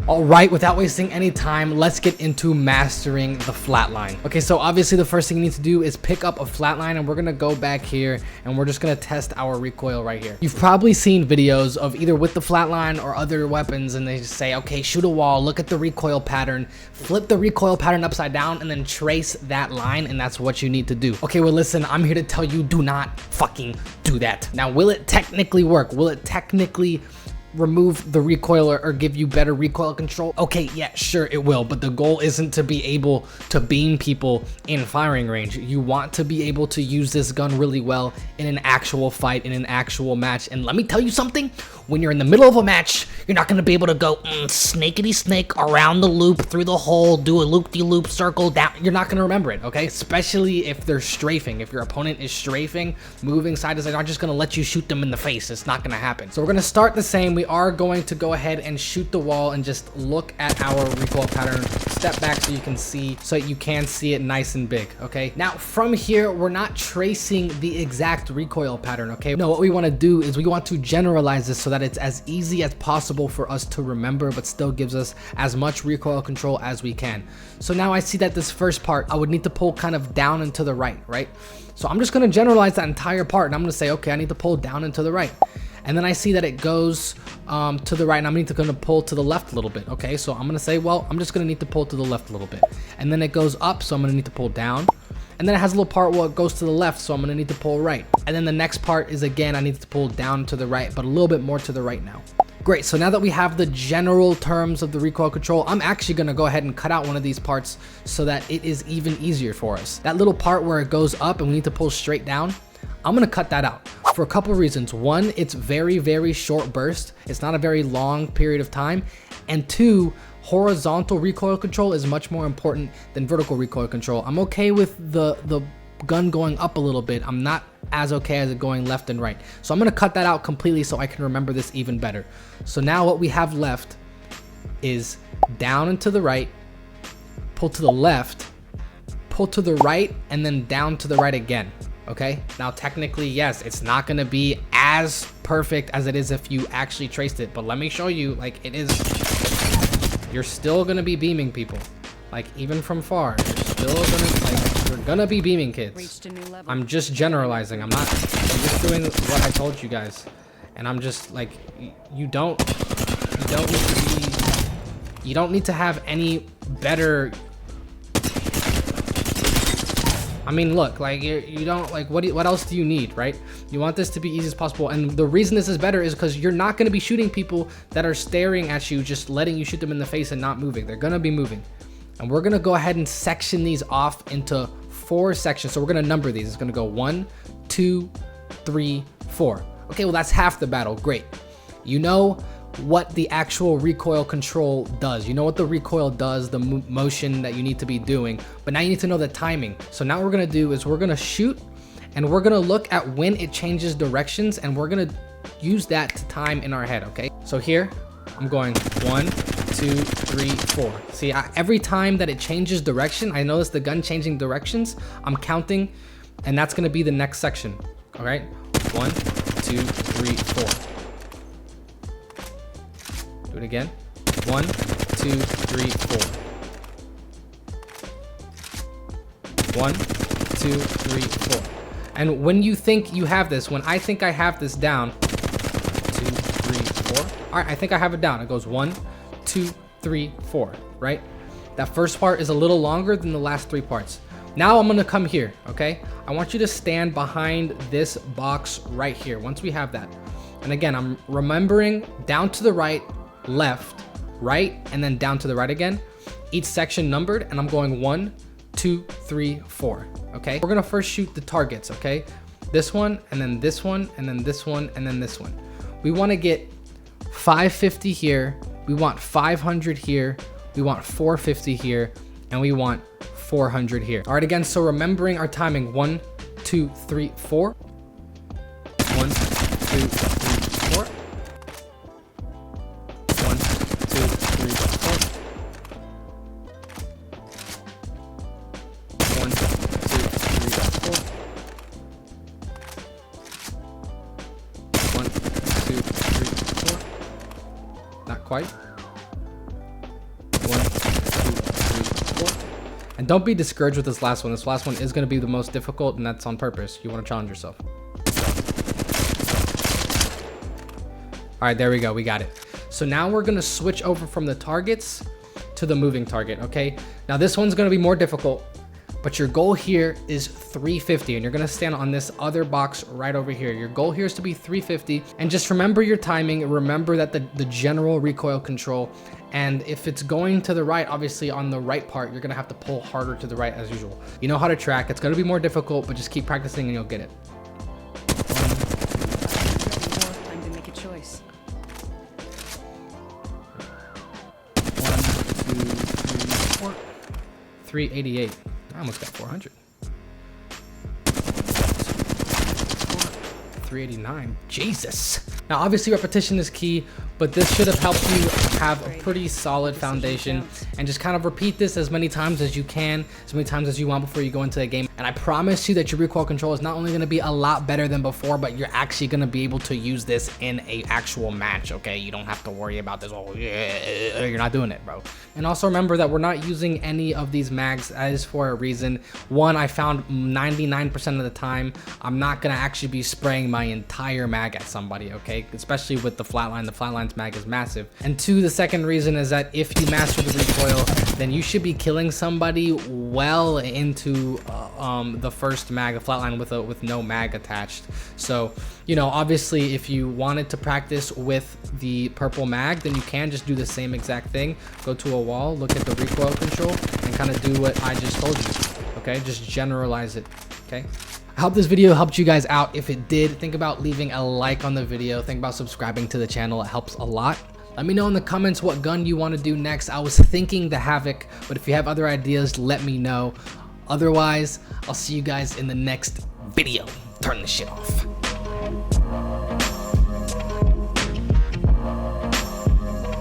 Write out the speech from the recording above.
All right, without wasting any time, let's get into mastering the flatline. Okay, so obviously the first thing you need to do is pick up a flatline, and we're gonna go back here and we're just gonna test our recoil right here. You've probably seen videos of either with the flatline or other weapons, and they just say, okay, shoot a wall, look at the recoil pattern, flip the recoil pattern upside down, and then trace that line, and that's what you need to do. Okay, well listen, I'm here to tell you, do not fucking do that. Now, will it technically work? Will it technically remove the recoil or give you better recoil control? Okay, yeah, sure it will, but the goal isn't to be able to beam people in firing range. You want to be able to use this gun really well in an actual fight, in an actual match. And let me tell you something, when you're in the middle of a match, you're not going to be able to go snakety snake around the loop, through the hole, do a loop-de-loop circle down. You're not going to remember it, okay? Especially if they're strafing. If your opponent is strafing, moving side to side, I'm just going to let you shoot them in the face. It's not going to happen. So we're going to start the same. We are going to go ahead and shoot the wall and just look at our recoil pattern. Step back so you can see it nice and big, okay? Now, from here, we're not tracing the exact recoil pattern, okay? No, what we want to do is we want to generalize this so that it's as easy as possible for us to remember, but still gives us as much recoil control as we can. So now I see that this first part, I would need to pull kind of down and to the right, right? So I'm just going to generalize that entire part, and I'm going to say, okay, I need to pull down and to the right. And then I see that it goes to the right, and I'm going to pull to the left a little bit, okay? So I'm going to say, well, I'm just going to need to pull to the left a little bit. And then it goes up, so I'm going to need to pull down. And then it has a little part where it goes to the left, so I'm going to need to pull right. And then the next part is, again, I need to pull down to the right, but a little bit more to the right now. Great, so now that we have the general terms of the recoil control, I'm actually going to go ahead and cut out one of these parts so that it is even easier for us. That little part where it goes up and we need to pull straight down, I'm going to cut that out for a couple of reasons. One, it's very, very short burst. It's not a very long period of time. And two, horizontal recoil control is much more important than vertical recoil control. I'm okay with the gun going up a little bit. I'm not as okay as it going left and right. So I'm going to cut that out completely so I can remember this even better. So now what we have left is down and to the right, pull to the left, pull to the right, and then down to the right again. Okay, now technically, yes, it's not going to be as perfect as it is if you actually traced it, but let me show you, like, it is, you're still going to be beaming people, like, even from far, you're gonna be beaming kids. I'm just generalizing. I'm just doing what I told you guys, and I'm just like, you don't need to have any better. I mean, look, like you don't like what else do you need, right? You want this to be easy as possible, and the reason this is better is because you're not going to be shooting people that are staring at you, just letting you shoot them in the face and not moving. They're going to be moving, and we're going to go ahead and section these off into 4 sections. So we're going to number these. It's going to go 1, 2, 3, 4. Okay, well that's half the battle. Great. You know what the actual recoil control does. You know what the recoil does, the motion that you need to be doing, but now you need to know the timing. So now what we're gonna do is we're gonna shoot, and we're gonna look at when it changes directions, and we're gonna use that to time in our head, okay? So here, I'm going 1, 2, 3, 4. See, every time that it changes direction, I notice the gun changing directions, I'm counting, and that's gonna be the next section, all right? 1, 2, 3, 4. Do it again. 1, 2, 3, 4. 1, 2, 3, 4. And when you think you have this, when I think I have this down, 2, 3, 4. All right, I think I have it down. It goes 1, 2, 3, 4, right? That first part is a little longer than the last 3 parts. Now I'm gonna come here, okay? I want you to stand behind this box right here, once we have that. And again, I'm remembering down to the right, left, right, and then down to the right again. Each section numbered, and I'm going 1, 2, 3, 4, okay? We're gonna first shoot the targets, okay? This one, and then this one, and then this one, and then this one. We wanna get 550 here, we want 500 here, we want 450 here, and we want 400 here. All right, again, so remembering our timing, 1, 2, 3, 4. 1, 2, 3, 4. 1, 2, 3, 4. 1, 2, 3, 4. 1, 2, 3, 4. Not quite. And don't be discouraged with this last one. This last one is going to be the most difficult, and that's on purpose. You want to challenge yourself. All right, there we go. We got it. So now we're going to switch over from the targets to the moving target, okay? Now this one's going to be more difficult, but your goal here is 350, and you're going to stand on this other box right over here. Your goal here is to be 350, and just remember your timing. Remember that the general recoil control, and if it's going to the right, obviously on the right part, you're going to have to pull harder to the right as usual. You know how to track. It's going to be more difficult, but just keep practicing and you'll get it. Time to make a choice. 388. I almost got 400. 389. Jesus. Now, obviously, repetition is key, but this should have helped you have a pretty solid foundation, and just kind of repeat this as many times as you can, as many times as you want before you go into a game. And I promise you that your recoil control is not only going to be a lot better than before, but you're actually going to be able to use this in a actual match, okay? You don't have to worry about this, oh, yeah, you're not doing it, bro. And also remember that we're not using any of these mags. That is for a reason. One, I found 99% of the time, I'm not going to actually be spraying my entire mag at somebody, okay? Especially with the flatline. The flatline's mag is massive. And two, the second reason is that if you master the recoil, then you should be killing somebody well into the first mag, the flatline with no mag attached. So, you know, obviously if you wanted to practice with the purple mag, then you can just do the same exact thing. Go to a wall, look at the recoil control, and kind of do what I just told you, okay? Just generalize it, okay? I hope this video helped you guys out. If it did, think about leaving a like on the video. Think about subscribing to the channel. It helps a lot. Let me know in the comments what gun you want to do next. I was thinking the Havoc, but if you have other ideas, let me know. Otherwise, I'll see you guys in the next video. Turn this shit off.